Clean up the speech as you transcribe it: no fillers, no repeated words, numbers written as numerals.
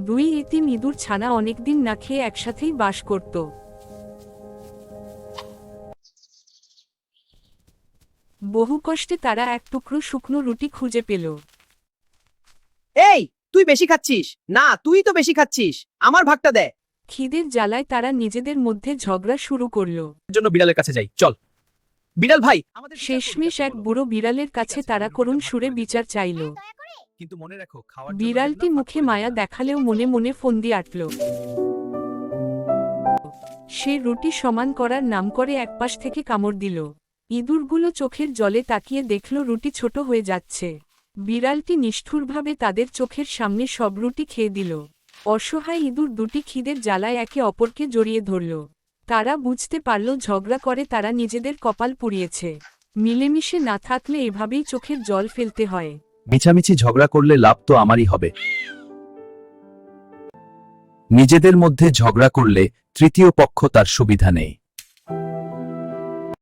দুই এতিম ইঁদুর ছানা অনেকদিন না খেয়ে একসাথেই বাস করত। বহু কষ্টে তারা এক টুকরো শুকনো রুটি খুঁজে পেল। এই, তুই বেশি খাচ্ছিস না, তুই তো বেশি খাচ্ছিস, আমার ভাগটা দে। খিদের জ্বালায় তারা নিজেদের মধ্যে ঝগড়া শুরু করল। জন্য বিড়ালের কাছে যাই, চল। বিড়াল ভাই, আমাদের বিচার করবি, শেষমেশ তাকে এক বলো। বুড়ো বিড়ালের কাছে ঠিক আছে, তারা রুটিটা করুণ ভাগ সুরে করে দেব। বিচার চাইল। কিন্তু মনে রাখো, খাওয়ার জন্য বিড়ালটি যেন ভাগ মুখে করে মায়া দেবে না। দেখালেও মনে মনে ফন্দি আটল। সে রুটি সমান করার নাম করে একপাশ থেকে কামড় দিল। ইঁদুরগুলো চোখের জলে তাকিয়ে দেখল রুটি ছোট হয়ে যাচ্ছে। বিড়ালটি নিষ্ঠুরভাবে তাদের চোখের সামনে সব রুটি খেয়ে দিল। অসহায় ইঁদুর দুটি খিদের জ্বালায় একে অপরকে জড়িয়ে ধরল। তারা বুঝতে পারল ঝগড়া করে তারা নিজেদের কপাল পুড়িয়েছে। মিলেমিশে না থাকলে এভাবেই চোখের জল ফেলতে হয়। মিছামিছি ঝগড়া করলে লাভ তো আমারই হবে। নিজেদের মধ্যে ঝগড়া করলে তৃতীয় পক্ষ তার সুবিধা নেই।